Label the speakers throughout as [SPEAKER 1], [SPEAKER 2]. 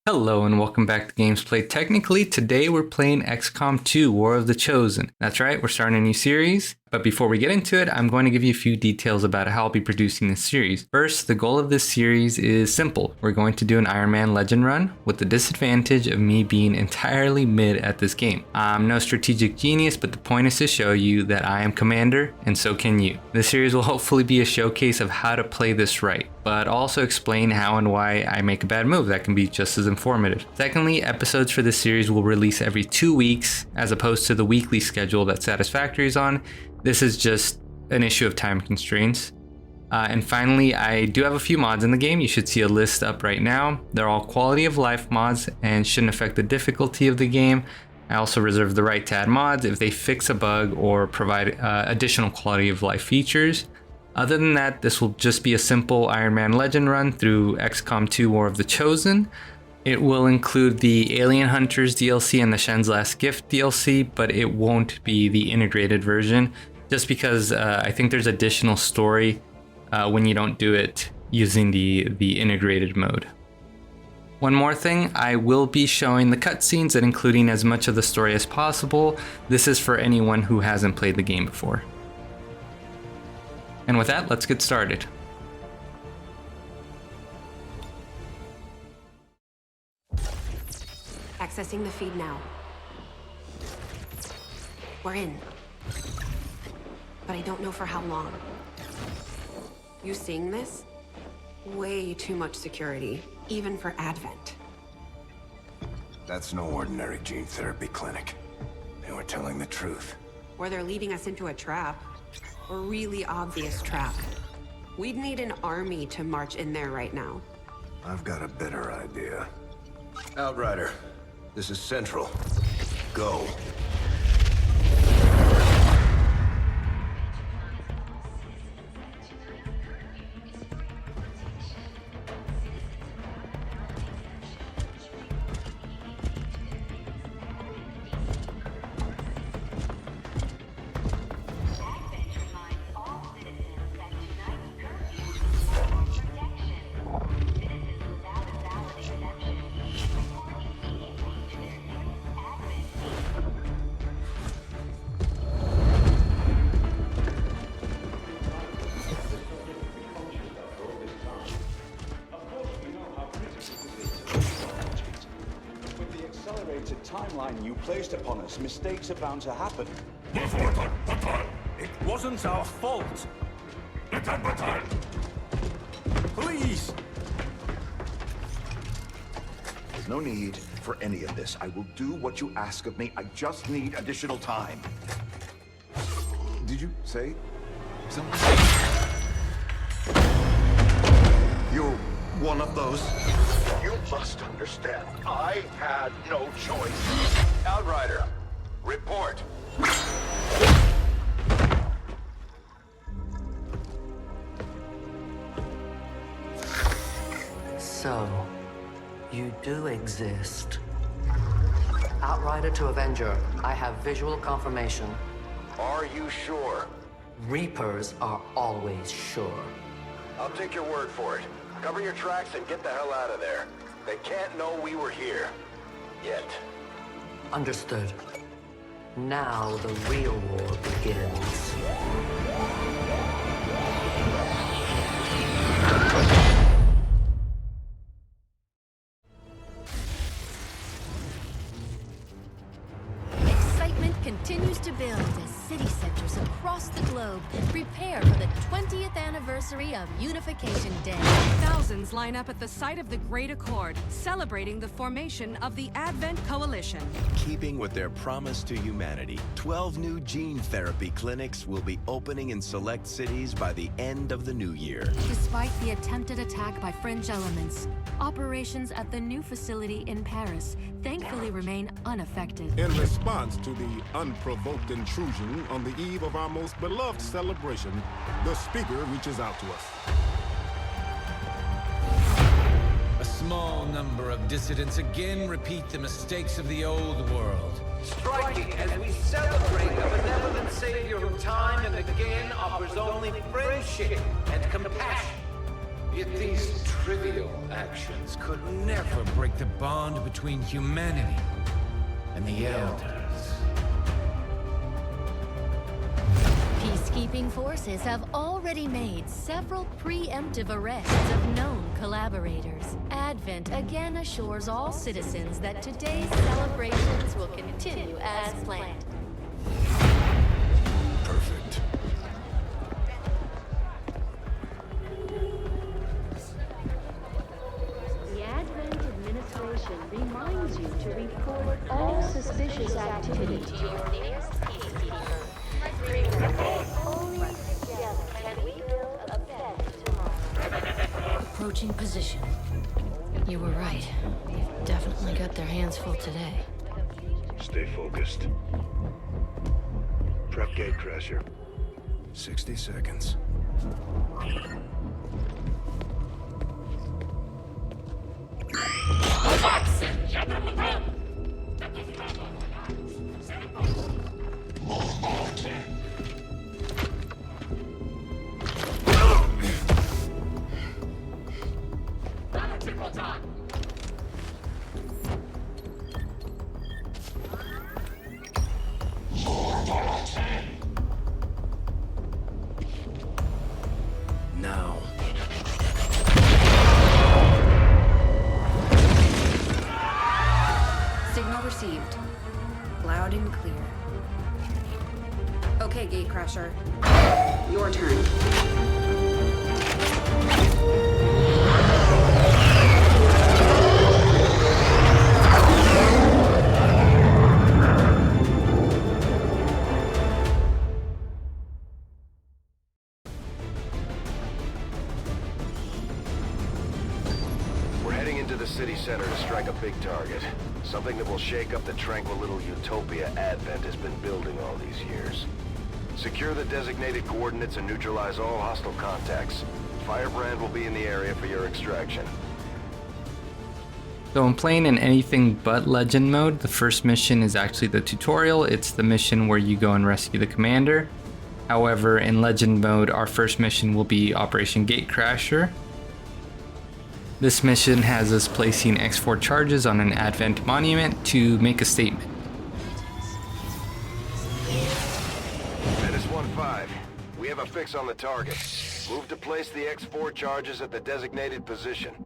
[SPEAKER 1] Hello and welcome back to Games Played Technically. Today we're playing XCOM 2 War of the Chosen. That's right, we're starting a new series. But before we get into it, I'm going to give you a few details about how I'll be producing this series. First, the goal of this series is simple. We're going to do an Ironman Legend run with the disadvantage of me being entirely mid at this game. I'm no strategic genius, but the point is to show you that I am commander and so can you. This series will hopefully be a showcase of how to play this right, but also explain how and why I make a bad move that can be just as informative. Secondly, episodes for this series will release every 2 weeks as opposed to the weekly schedule that Satisfactory is on. This is just an issue of time constraints. And finally, I do have a few mods in the game. You should see a list up right now. They're all quality of life mods and shouldn't affect the difficulty of the game. I also reserve the right to add mods if they fix a bug or provide additional quality of life features. Other than that, this will just be a simple Ironman Legend run through XCOM 2 War of the Chosen. It will include the Alien Hunters DLC and the Shen's Last Gift DLC, but it won't be the integrated version, just because I think there's additional story when you don't do it using the integrated mode. One more thing, I will be showing the cutscenes and including as much of the story as possible. This is for anyone who hasn't played the game before. And with that, let's get started.
[SPEAKER 2] Accessing the feed now. We're in. But I don't know for how long. You seeing this? Way too much security, even for Advent.
[SPEAKER 3] That's no ordinary gene therapy clinic. They were telling the truth.
[SPEAKER 2] Or they're leading us into a trap. A really obvious trap. We'd need an army to march in there right now.
[SPEAKER 3] I've got a better idea. Outrider, this is Central. Go.
[SPEAKER 4] Timeline you placed upon us, mistakes are bound to happen.
[SPEAKER 5] It wasn't our fault. Please!
[SPEAKER 4] There's no need for any of this. I will do what you ask of me. I just need additional time.
[SPEAKER 3] Did you say something?
[SPEAKER 4] You're one of those? You must understand, I had no choice.
[SPEAKER 3] Outrider, report.
[SPEAKER 6] So, you do exist. Outrider to Avenger, I have visual confirmation.
[SPEAKER 3] Are you sure?
[SPEAKER 6] Reapers are always sure.
[SPEAKER 3] I'll take your word for it. Cover your tracks and get the hell out of there. They can't know we were here. Yet.
[SPEAKER 6] Understood. Now the real war begins.
[SPEAKER 7] Excitement continues to build as city centers across the globe prepare for the 20th anniversary of Unification Day.
[SPEAKER 8] Thousands line up at the site of the Great Accord, celebrating the formation of the Advent Coalition.
[SPEAKER 9] Keeping with their promise to humanity, 12 new gene therapy clinics will be opening in select cities by the end of the new year.
[SPEAKER 7] Despite the attempted attack by fringe elements, operations at the new facility in Paris thankfully remain unaffected.
[SPEAKER 10] In response to the unprovoked intrusion on the eve of our most beloved celebration, the speaker reaches out to us.
[SPEAKER 11] A small number of dissidents again repeat the mistakes of the old world.
[SPEAKER 12] Striking as we celebrate a benevolent savior who time and again offers only friendship and compassion.
[SPEAKER 11] Yet these trivial actions could never break the bond between humanity and the Elders.
[SPEAKER 7] Peacekeeping forces have already made several preemptive arrests of known collaborators. Advent again assures all citizens that today's celebrations will continue as planned.
[SPEAKER 11] Perfect.
[SPEAKER 13] The Advent administration reminds you to report all suspicious activity to your nearest peacekeeper. Only together can we build a better tomorrow.
[SPEAKER 7] Approaching position. You were right. They've definitely got their hands full today.
[SPEAKER 4] Stay focused. Prep Gatecrasher.
[SPEAKER 11] 60 seconds.
[SPEAKER 4] Now.
[SPEAKER 2] Signal received. Loud and clear. Okay, Gatecrasher. Your turn.
[SPEAKER 3] We're heading into the city center to strike a big target. Something that will shake up the tranquil little utopia Advent has been building all these years. Secure the designated coordinates and neutralize all hostile contacts. Firebrand will be in the area for your extraction.
[SPEAKER 1] So I'm playing in anything but Legend mode. The first mission is actually the tutorial. It's the mission where you go and rescue the commander. However, in Legend mode, our first mission will be Operation Gatecrasher. This mission has us placing X4 charges on an Advent monument to make a statement.
[SPEAKER 3] Menace 1-5. We have a fix on the target. Move to place the X4 charges at the designated position.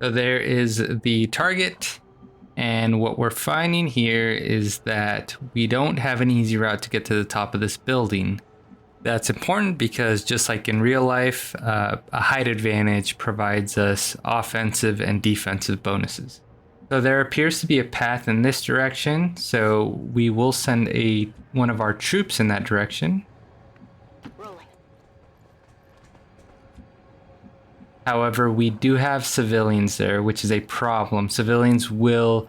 [SPEAKER 1] So there is the target, and what we're finding here is that we don't have an easy route to get to the top of this building. That's important because just like in real life, a height advantage provides us offensive and defensive bonuses. So there appears to be a path in this direction, so we will send one of our troops in that direction. However, we do have civilians there, which is a problem. Civilians will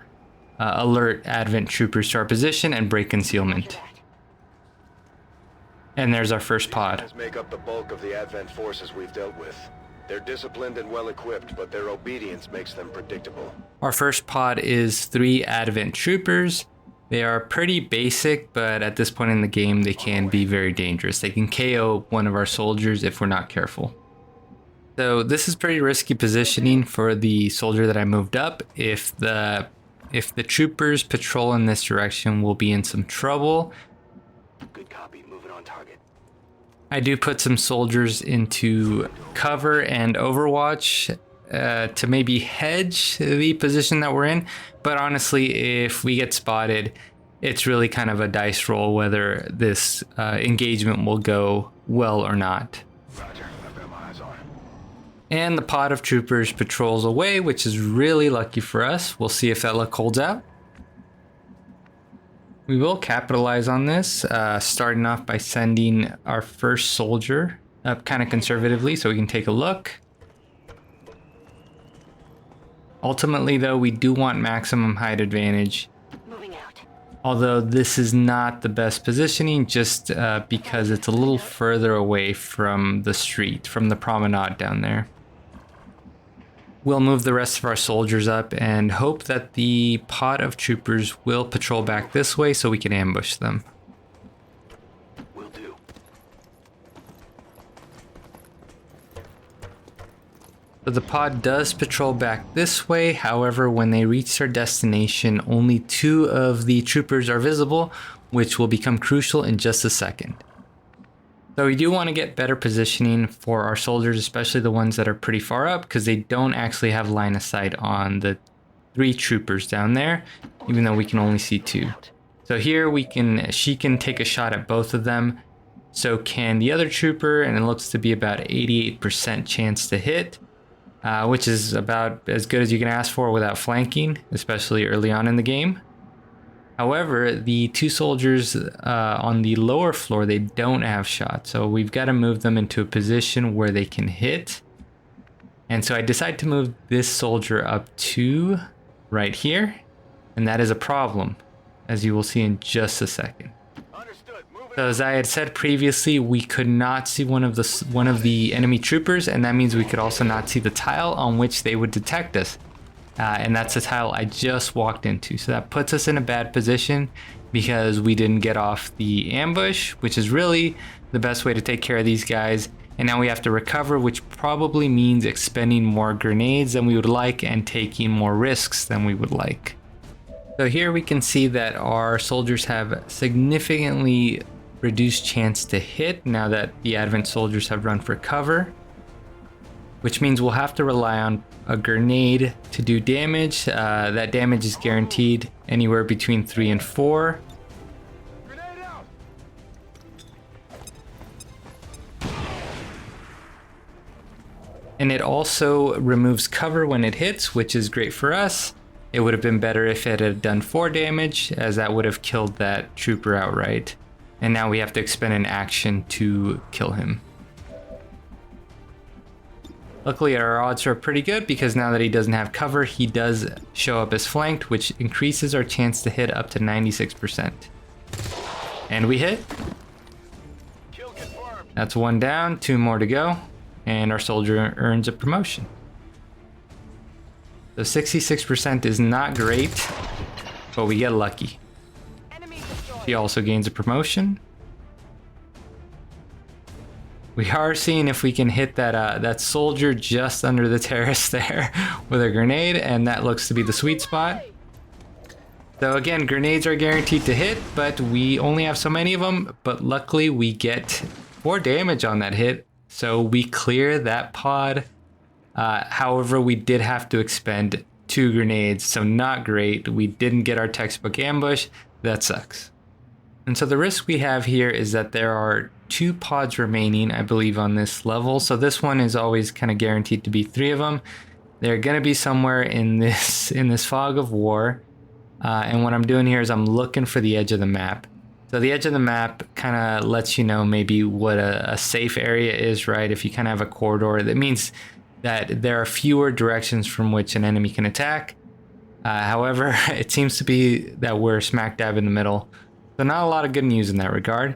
[SPEAKER 1] alert Advent troopers to our position and break concealment. And there's our first pod.
[SPEAKER 3] Make up the bulk of the Advent forces we've dealt with. They're disciplined and well equipped, but their obedience makes them predictable.
[SPEAKER 1] Our first pod is 3 Advent troopers. They are pretty basic, but at this point in the game, they can be very dangerous. They can KO one of our soldiers if we're not careful. So this is pretty risky positioning for the soldier that I moved up. If the troopers patrol in this direction, we'll be in some trouble.
[SPEAKER 3] Good copy. Moving on target.
[SPEAKER 1] I do put some soldiers into cover and overwatch to maybe hedge the position that we're in. But honestly, if we get spotted, it's really kind of a dice roll whether this engagement will go well or not.
[SPEAKER 3] Roger. I've got my eyes on.
[SPEAKER 1] And the pod of troopers patrols away, which is really lucky for us. We'll see if that luck holds out. We will capitalize on this, starting off by sending our first soldier up kind of conservatively so we can take a look. Ultimately, though, we do want maximum height advantage.
[SPEAKER 13] Moving out.
[SPEAKER 1] Although this is not the best positioning just because it's a little further away from the street, from the promenade down there. We'll move the rest of our soldiers up and hope that the pod of troopers will patrol back this way so we can ambush them.
[SPEAKER 3] Will do.
[SPEAKER 1] So the pod does patrol back this way. However, when they reach their destination, only 2 of the troopers are visible, which will become crucial in just a second. So we do want to get better positioning for our soldiers, especially the ones that are pretty far up, because they don't actually have line of sight on the 3 troopers down there, even though we can only see 2. So here she can take a shot at both of them. So can the other trooper, and it looks to be about 88% chance to hit, which is about as good as you can ask for without flanking, especially early on in the game. However, the 2 soldiers on the lower floor, they don't have shots, so we've got to move them into a position where they can hit. And so I decide to move this soldier up to right here, and that is a problem, as you will see in just a second. So as I had said previously, we could not see one of the enemy troopers, and that means we could also not see the tile on which they would detect us. And that's the tile I just walked into. So that puts us in a bad position because we didn't get off the ambush, which is really the best way to take care of these guys. And now we have to recover, which probably means expending more grenades than we would like and taking more risks than we would like. So here we can see that our soldiers have significantly reduced chance to hit now that the Advent soldiers have run for cover, which means we'll have to rely on a grenade to do damage. That damage is guaranteed anywhere between 3 and 4. And it also removes cover when it hits, which is great for us. It would have been better if it had done 4 damage, as that would have killed that trooper outright. And now we have to expend an action to kill him. Luckily, our odds are pretty good because now that he doesn't have cover, he does show up as flanked, which increases our chance to hit up to 96%. And we hit. That's 1 down, 2 more to go, and our soldier earns a promotion. So 66% is not great, but we get lucky. He also gains a promotion. We are seeing if we can hit that soldier just under the terrace there with a grenade, and that looks to be the sweet spot. So again, grenades are guaranteed to hit, but we only have so many of them. But luckily we get 4 damage on that hit, so we clear that pod. However, we did have to expend 2 grenades, so not great. We didn't get our textbook ambush. That sucks. And so the risk we have here is that there are 2 pods remaining, I believe, on this level. So this one is always kind of guaranteed to be 3 of them. They're going to be somewhere in this fog of war. And what I'm doing here is I'm looking for the edge of the map. So the edge of the map kind of lets you know maybe what a safe area is, right? If you kind of have a corridor, that means that there are fewer directions from which an enemy can attack. However, it seems to be that we're smack dab in the middle. So not a lot of good news in that regard.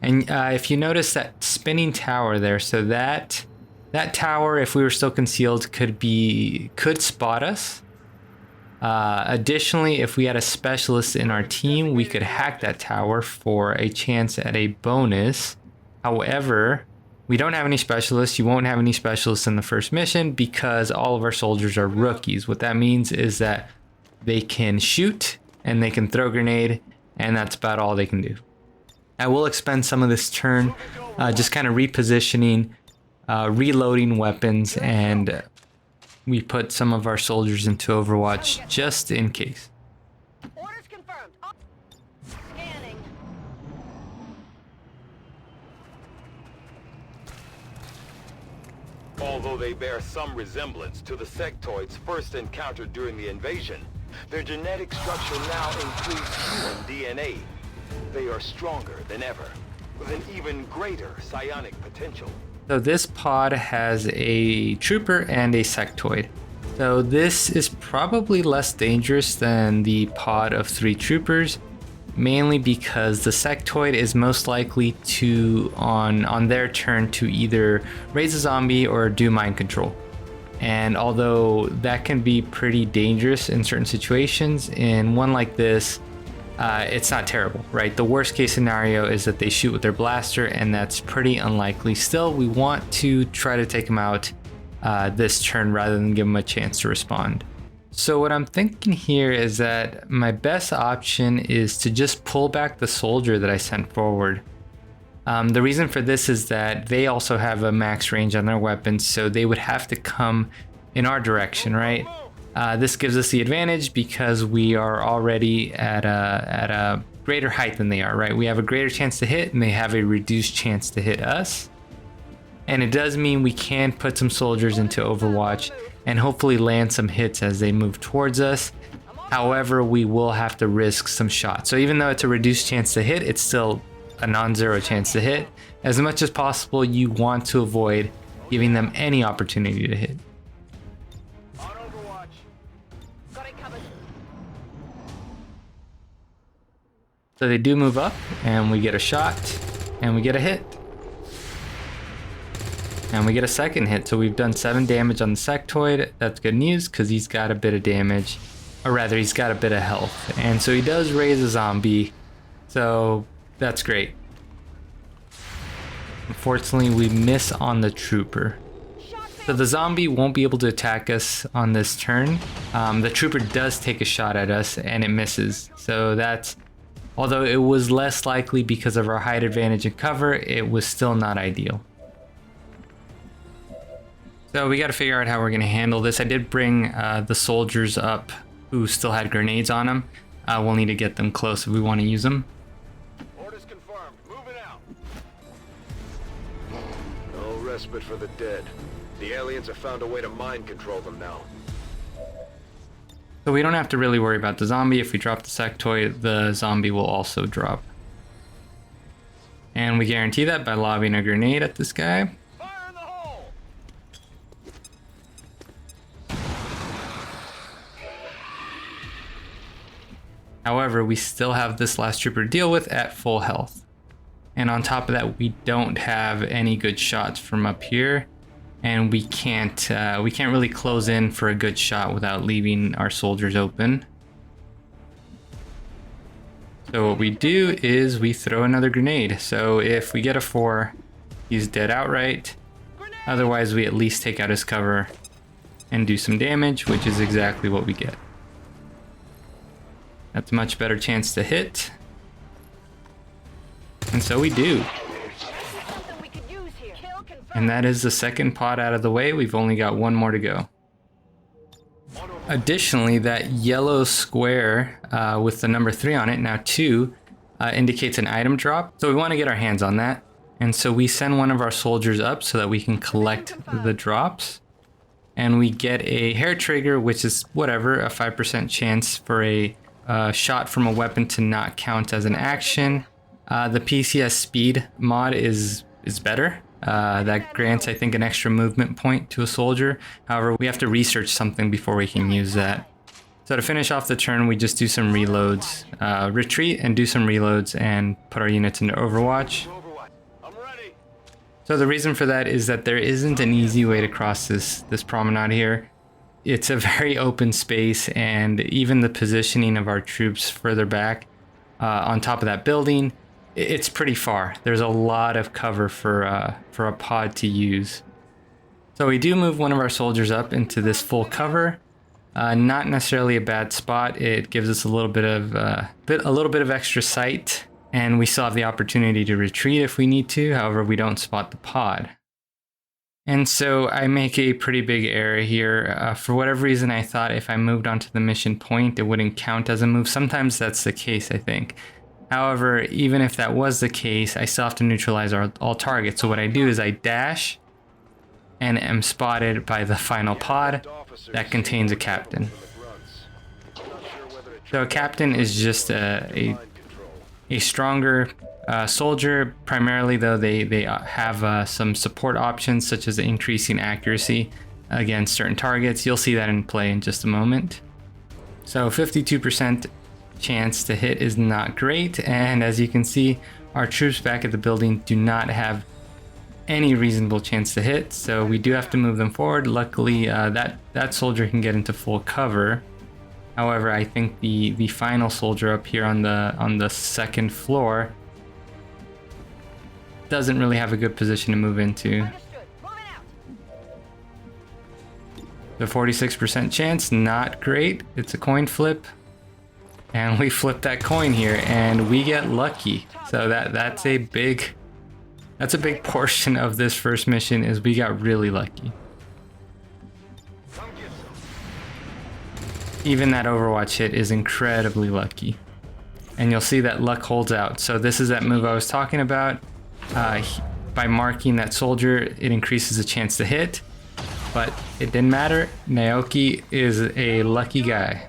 [SPEAKER 1] And if you notice that spinning tower there, so that tower, if we were still concealed, could spot us. Additionally, if we had a specialist in our team, we could hack that tower for a chance at a bonus. However, we don't have any specialists. You won't have any specialists in the first mission because all of our soldiers are rookies. What that means is that they can shoot and they can throw grenade, and that's about all they can do. I will expend some of this turn just kind of repositioning, reloading weapons, and we put some of our soldiers into Overwatch just in case.
[SPEAKER 12] Orders confirmed. Scanning.
[SPEAKER 3] Although they bear some resemblance to the sectoids first encountered during the invasion, their genetic structure now includes human DNA. They are stronger than ever, with an even greater psionic potential.
[SPEAKER 1] So this pod has a trooper and a sectoid. So this is probably less dangerous than the pod of 3 troopers, mainly because the sectoid is most likely to, on their turn, to either raise a zombie or do mind control. And although that can be pretty dangerous in certain situations, in one like this, it's not terrible, right? The worst case scenario is that they shoot with their blaster, and that's pretty unlikely. Still, we want to try to take them out this turn rather than give them a chance to respond. So what I'm thinking here is that my best option is to just pull back the soldier that I sent forward. The reason for this is that they also have a max range on their weapons, so they would have to come in our direction, right? This gives us the advantage because we are already at a greater height than they are, right? We have a greater chance to hit and they have a reduced chance to hit us. And it does mean we can put some soldiers into Overwatch and hopefully land some hits as they move towards us. However, we will have to risk some shots. So even though it's a reduced chance to hit, it's still a non-zero chance to hit. As much as possible, you want to avoid giving them any opportunity to hit. So they do move up, and we get a shot, and we get a hit. And we get a second hit, so we've done 7 damage on the sectoid. That's good news, because he's got a bit of damage. Or rather, he's got a bit of health. And so he does raise a zombie, so that's great. Unfortunately, we miss on the trooper. So the zombie won't be able to attack us on this turn. The trooper does take a shot at us, and it misses. So that's... Although it was less likely because of our height advantage and cover, it was still not ideal. So we got to figure out how we're going to handle this. I did bring the soldiers up who still had grenades on them. We'll need to get them close if we want to use them.
[SPEAKER 3] Orders confirmed. Moving out. No respite for the dead. The aliens have found a way to mind control them now.
[SPEAKER 1] So we don't have to really worry about the zombie. If we drop the sectoid, the zombie will also drop. And we guarantee that by lobbing a grenade at this guy. However, we still have this last trooper to deal with at full health. And on top of that, we don't have any good shots from up here. And we can't really close in for a good shot without leaving our soldiers open. So what we do is we throw another grenade. So if we get a 4, he's dead outright. Otherwise, we at least take out his cover and do some damage, which is exactly what we get. That's a much better chance to hit. And so we do. And that is the second pod out of the way. We've only got 1 more to go. Additionally, that yellow square with the number 3 on it, now 2, indicates an item drop. So we want to get our hands on that. And so we send one of our soldiers up so that we can collect the drops. And we get a hair trigger, which is whatever, a 5% chance for a shot from a weapon to not count as an action. The PCS speed mod is better. That grants, I think, an extra movement point to a soldier. However, we have to research something before we can use that. So to finish off the turn, we just do some reloads. Retreat and do some reloads and put our units into Overwatch. So the reason for that is that there isn't an easy way to cross this promenade here. It's a very open space, and even the positioning of our troops further back on top of that building, it's pretty far. There's a lot of cover for a pod to use. So we do move one of our soldiers up into this full cover. Not necessarily a bad spot. It gives us a little bit of extra sight, and we still have the opportunity to retreat if we need to. However, we don't spot the pod. And so I make a pretty big error here. For whatever reason, I thought if I moved onto the mission point, it wouldn't count as a move. Sometimes that's the case, I think. However, even if that was the case, I still have to neutralize all targets. So what I do is I dash and am spotted by the final pod that contains a captain. So a captain is just a stronger soldier. Primarily, though, they have some support options, such as increasing accuracy against certain targets. You'll see that in play in just a moment. So 52% chance to hit is not great, and as you can see, our troops back at the building do not have any reasonable chance to hit, so we do have to move them forward. Luckily, that soldier can get into full cover. However, I think the final soldier up here on the second floor doesn't really have a good position to move into. The 46% chance, not great. It's a coin flip. And we flip that coin here and we get lucky. So that's a big portion of this first mission is we got really lucky. Even that Overwatch hit is incredibly lucky. And you'll see that luck holds out. So this is that move I was talking about. By marking that soldier, it increases the chance to hit. But it didn't matter. Naoki is a lucky guy.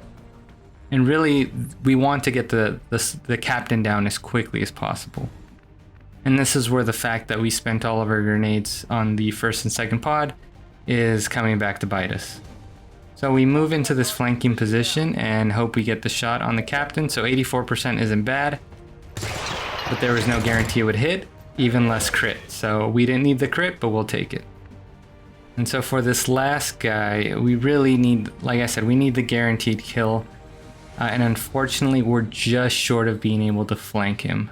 [SPEAKER 1] And really, we want to get the captain down as quickly as possible. And this is where the fact that we spent all of our grenades on the first and second pod is coming back to bite us. So we move into this flanking position and hope we get the shot on the captain. So 84% isn't bad, but there was no guarantee it would hit, even less crit. So we didn't need the crit, but we'll take it. And so for this last guy, we really need, like I said, we need the guaranteed kill. And unfortunately, we're just short of being able to flank him.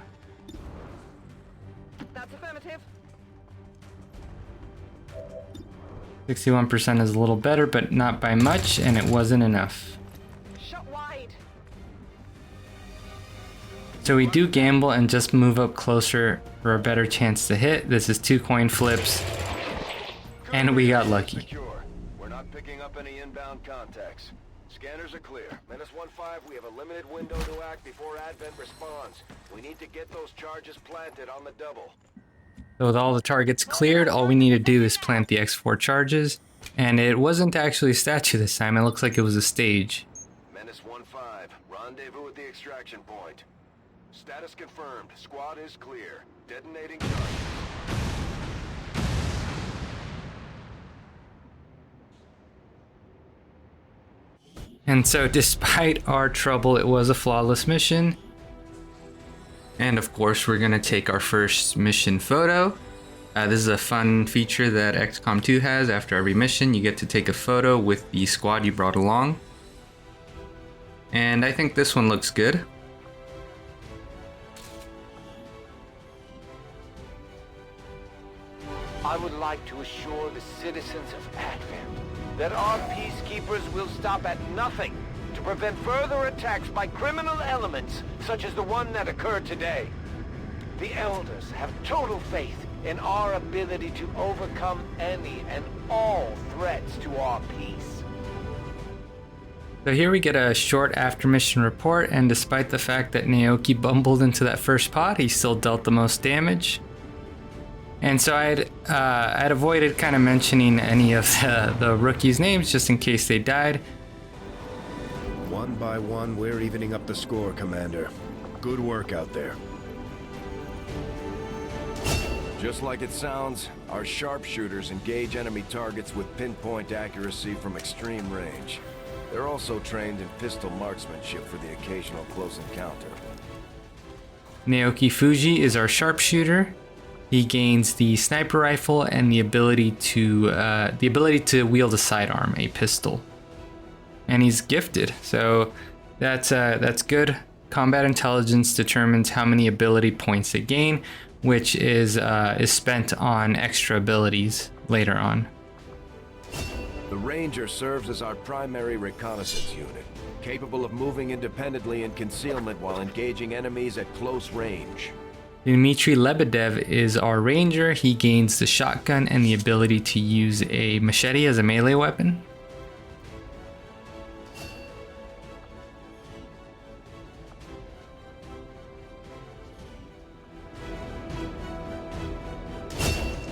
[SPEAKER 12] That's affirmative.
[SPEAKER 1] 61% is a little better, but not by much, and it wasn't enough.
[SPEAKER 12] Shot wide.
[SPEAKER 1] So we do gamble and just move up closer for a better chance to hit. This is 2 coin flips, and we got lucky.
[SPEAKER 3] We're not picking up any inbound contacts. Scanners are clear. -1-5, we have a limited window to act before Advent responds. We need to get those charges planted on the double.
[SPEAKER 1] So with all the targets cleared, all we need to do is plant the X4 charges. And it wasn't actually a statue this time, it looks like it was a stage.
[SPEAKER 3] -1-5, rendezvous at the extraction point. Status confirmed, squad is clear. Detonating charges.
[SPEAKER 1] And so despite our trouble, it was a flawless mission. And of course, we're gonna take our first mission photo. This is a fun feature that XCOM 2 has. After every mission, you get to take a photo with the squad you brought along. And I think this one looks good.
[SPEAKER 14] I would like to assure the citizens of Advent that our peacekeepers will stop at nothing to prevent further attacks by criminal elements such as the one that occurred today. The Elders have total faith in our ability to overcome any and all threats to our peace.
[SPEAKER 1] So here we get a short after mission report, and despite the fact that Naoki bumbled into that first pod, he still dealt the most damage. And so I'd avoided kind of mentioning any of the rookies' names just in case they died.
[SPEAKER 9] One by one, we're evening up the score, Commander. Good work out there.
[SPEAKER 3] Just like it sounds, our sharpshooters engage enemy targets with pinpoint accuracy from extreme range. They're also trained in pistol marksmanship for the occasional close encounter.
[SPEAKER 1] Naoki Fuji is our sharpshooter. He gains the sniper rifle and the ability to wield a sidearm, a pistol. And he's gifted, so that's good. Combat intelligence determines how many ability points they gain, which is spent on extra abilities later on.
[SPEAKER 3] The Ranger serves as our primary reconnaissance unit, capable of moving independently in concealment while engaging enemies at close range.
[SPEAKER 1] Dmitry Lebedev is our ranger. He gains the shotgun and the ability to use a machete as a melee weapon.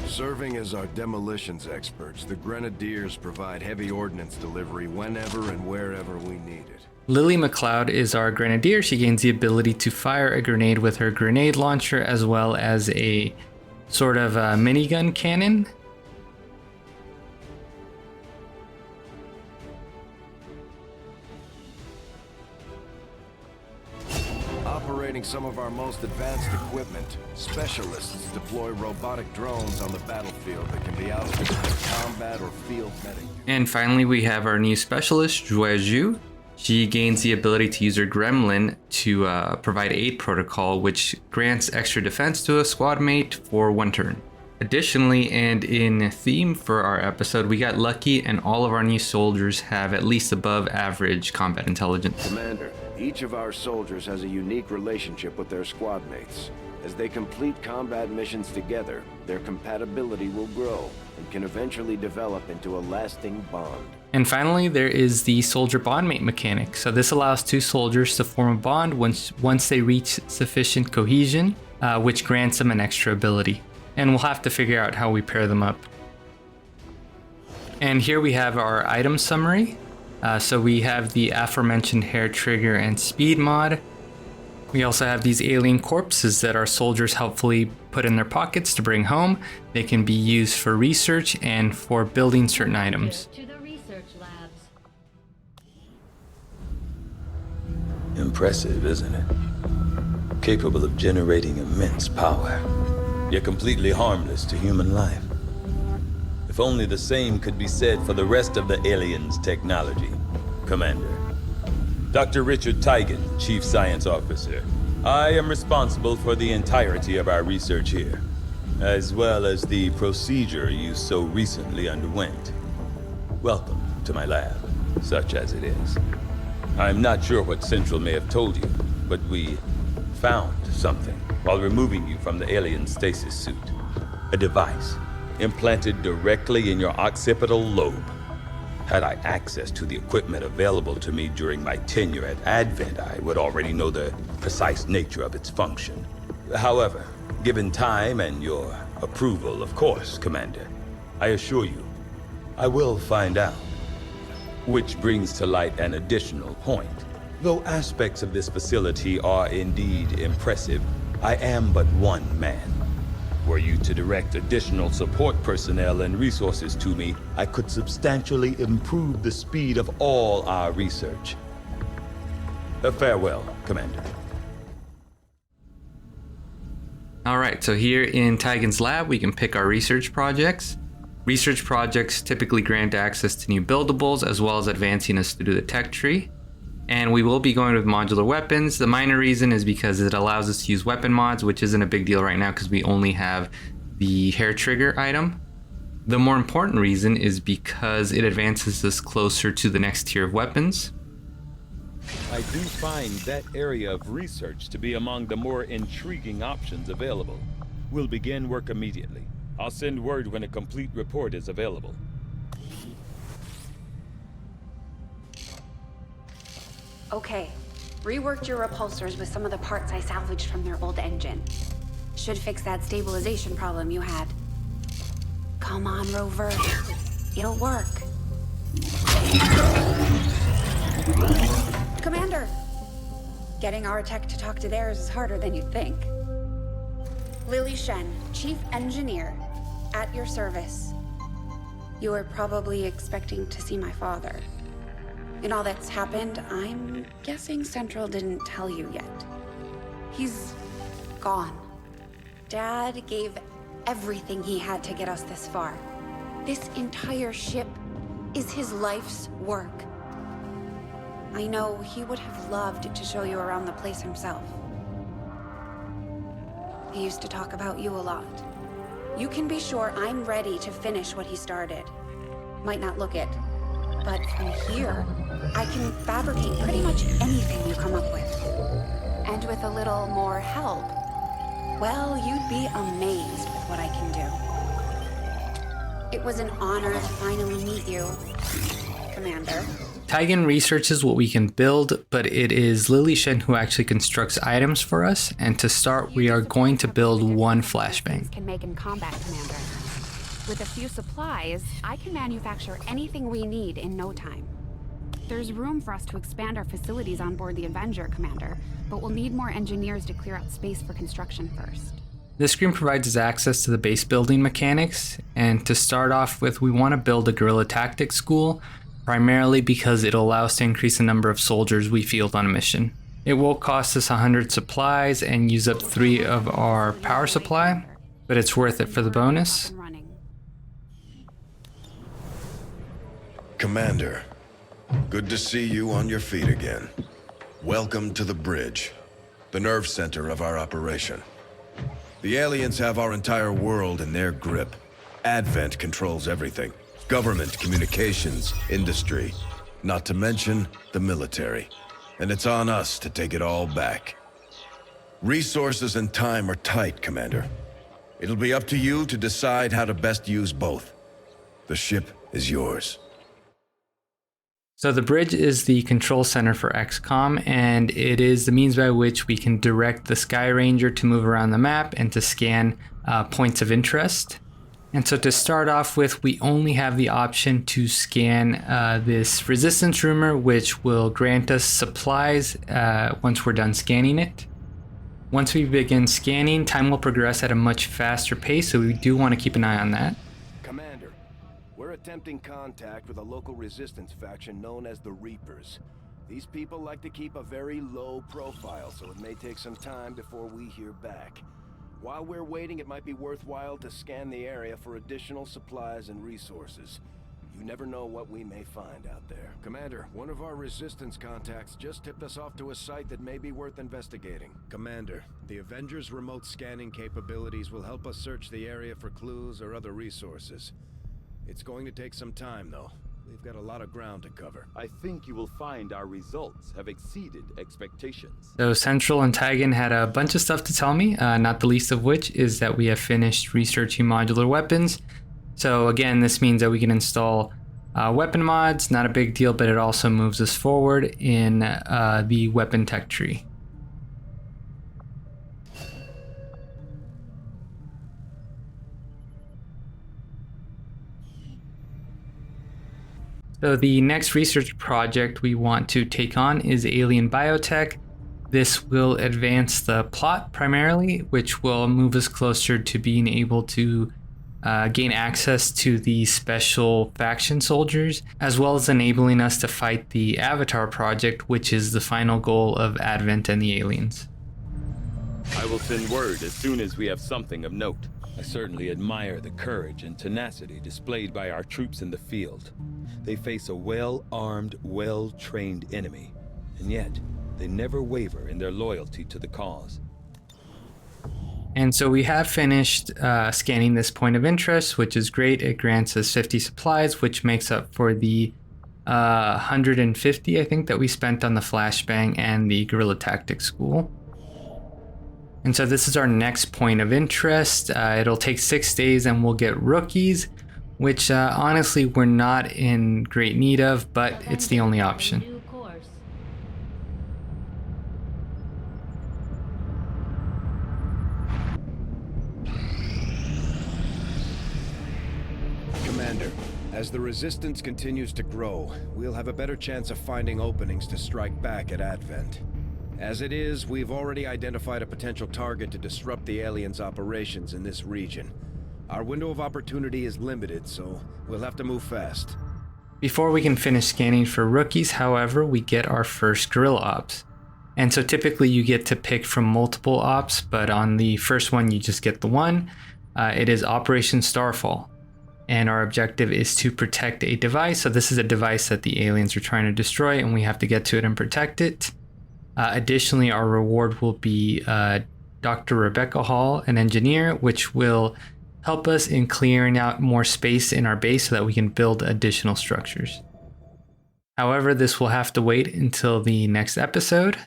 [SPEAKER 3] Serving as our demolitions experts, the Grenadiers provide heavy ordnance delivery whenever and wherever we need it.
[SPEAKER 1] Lily McLeod is our grenadier. She gains the ability to fire a grenade with her grenade launcher as well as a sort of minigun cannon.
[SPEAKER 3] Operating some of our most advanced equipment, specialists deploy robotic drones on the battlefield that can be outfitted with combat or field medic.
[SPEAKER 1] And finally, we have our new specialist, Jueju. She gains the ability to use her gremlin to provide aid protocol, which grants extra defense to a squad mate for 1 turn. Additionally, and in theme for our episode, we got lucky and all of our new soldiers have at least above average combat intelligence.
[SPEAKER 3] Commander, each of our soldiers has a unique relationship with their squad mates. As they complete combat missions together, their compatibility will grow and can eventually develop into a lasting bond.
[SPEAKER 1] And finally, there is the soldier bondmate mechanic. So this allows two soldiers to form a bond once they reach sufficient cohesion, which grants them an extra ability. And we'll have to figure out how we pair them up. And here we have our item summary. So we have the aforementioned hair trigger and speed mod. We also have these alien corpses that our soldiers helpfully put in their pockets to bring home. They can be used for research and for building certain items.
[SPEAKER 7] To the research labs.
[SPEAKER 15] Impressive, isn't it? Capable of generating immense power, yet completely harmless to human life. If only the same could be said for the rest of the aliens' technology, Commander. Dr. Richard Teigen, Chief Science Officer. I am responsible for the entirety of our research here, as well as the procedure you so recently underwent. Welcome to my lab, such as it is. I'm not sure what Central may have told you, but we found something while removing you from the alien stasis suit. A device implanted directly in your occipital lobe. Had I access to the equipment available to me during my tenure at Advent, I would already know the precise nature of its function. However, given time and your approval, of course, Commander, I assure you, I will find out. Which brings to light an additional point. Though aspects of this facility are indeed impressive, I am but one man. Were you to direct additional support personnel and resources to me, I could substantially improve the speed of all our research. Farewell, Commander.
[SPEAKER 1] All right, so here in Teigen's lab, we can pick our research projects. Research projects typically grant access to new buildables, as well as advancing us through the tech tree. And we will be going with modular weapons. The minor reason is because it allows us to use weapon mods, which isn't a big deal right now because we only have the hair trigger item. The more important reason is because it advances us closer to the next tier of weapons.
[SPEAKER 15] I do find that area of research to be among the more intriguing options available. We'll begin work immediately. I'll send word when a complete report is available.
[SPEAKER 2] Okay, reworked your repulsors with some of the parts I salvaged from their old engine. Should fix that stabilization problem you had. Come on, Rover. It'll work. Commander! Getting our tech to talk to theirs is harder than you'd think. Lily Shen, Chief Engineer, at your service. You were probably expecting to see my father. In all that's happened, I'm guessing Central didn't tell you yet. He's gone. Dad gave everything he had to get us this far. This entire ship is his life's work. I know he would have loved to show you around the place himself. He used to talk about you a lot. You can be sure I'm ready to finish what he started. Might not look it, but from here, I can fabricate pretty much anything you come up with. And with a little more help, well, you'd be amazed with what I can do. It was an honor to finally meet you, Commander.
[SPEAKER 1] Teigen researches what we can build, but it is Lily Shen who actually constructs items for us. And to start, we are going to build one flashbang.
[SPEAKER 2] Can make in combat, Commander. With a few supplies, I can manufacture anything we need in no time. There's room for us to expand our facilities on board the Avenger, Commander, but we'll need more engineers to clear out space for construction first.
[SPEAKER 1] This screen provides us access to the base building mechanics, and to start off with, we want to build a guerrilla tactics school, primarily because it'll allow us to increase the number of soldiers we field on a mission. It will cost us 100 supplies and use up 3 of our power supply, but it's worth it for the bonus.
[SPEAKER 3] Commander, good to see you on your feet again. Welcome to the bridge, the nerve center of our operation.
[SPEAKER 9] The aliens have our entire world in their grip. Advent controls everything. Government, communications, industry. Not to mention the military. And it's on us to take it all back. Resources and time are tight, Commander. It'll be up to you to decide how to best use both. The ship is yours.
[SPEAKER 1] So the bridge is the control center for XCOM, and it is the means by which we can direct the Skyranger to move around the map and to scan points of interest. And so to start off with, we only have the option to scan this resistance rumor, which will grant us supplies once we're done scanning it. Once we begin scanning, time will progress at a much faster pace, so we do want to keep an eye on that.
[SPEAKER 3] Commander, we're attempting contact with a local resistance faction known as the Reapers. These people like to keep a very low profile, so it may take some time before we hear back. While we're waiting, it might be worthwhile to scan the area for additional supplies and resources. You never know what we may find out there. Commander, one of our resistance contacts just tipped us off to a site that may be worth investigating.
[SPEAKER 9] Commander, the Avengers' remote scanning capabilities will help us search the area for clues or other resources. It's going to take some time, though. We've got a lot of ground to cover.
[SPEAKER 16] I think you will find our results have exceeded expectations.
[SPEAKER 1] So Central and Tigan had a bunch of stuff to tell me, not the least of which is that we have finished researching modular weapons. So again, this means that we can install weapon mods, not a big deal, but it also moves us forward in the weapon tech tree. So the next research project we want to take on is alien biotech. This will advance the plot primarily, which will move us closer to being able to gain access to the special faction soldiers, as well as enabling us to fight the Avatar project, which is the final goal of Advent and the aliens.
[SPEAKER 16] I will send word as soon as we have something of note.
[SPEAKER 15] I certainly admire the courage and tenacity displayed by our troops in the field. They face a well-armed, well-trained enemy, and yet they never waver in their loyalty to the cause.
[SPEAKER 1] And so we have finished scanning this point of interest, which is great. It grants us 50 supplies, which makes up for the 150, I think, that we spent on the flashbang and the guerrilla tactics school. And so this is our next point of interest. It'll take 6 days and we'll get rookies, which honestly we're not in great need of, but it's the only option.
[SPEAKER 9] Commander, as the Resistance continues to grow, we'll have a better chance of finding openings to strike back at Advent. As it is, we've already identified a potential target to disrupt the aliens' operations in this region. Our window of opportunity is limited, so we'll have to move fast.
[SPEAKER 1] Before we can finish scanning for rookies, however, we get our first guerrilla ops. And so typically you get to pick from multiple ops, but on the first one you just get the one. It is Operation Starfall. And our objective is to protect a device. So this is a device that the aliens are trying to destroy, and we have to get to it and protect it. Additionally, our reward will be Dr. Rebecca Hall, an engineer, which will help us in clearing out more space in our base so that we can build additional structures. However, this will have to wait until the next episode.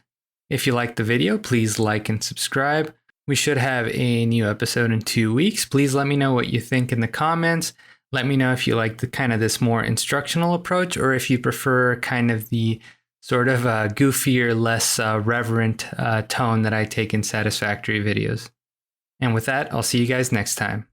[SPEAKER 1] If you liked the video, please like and subscribe. We should have a new episode in 2 weeks. Please let me know what you think in the comments. Let me know if you like the kind of this more instructional approach, or if you prefer kind of the sort of goofier, less reverent tone that I take in Satisfactory videos. And with that, I'll see you guys next time.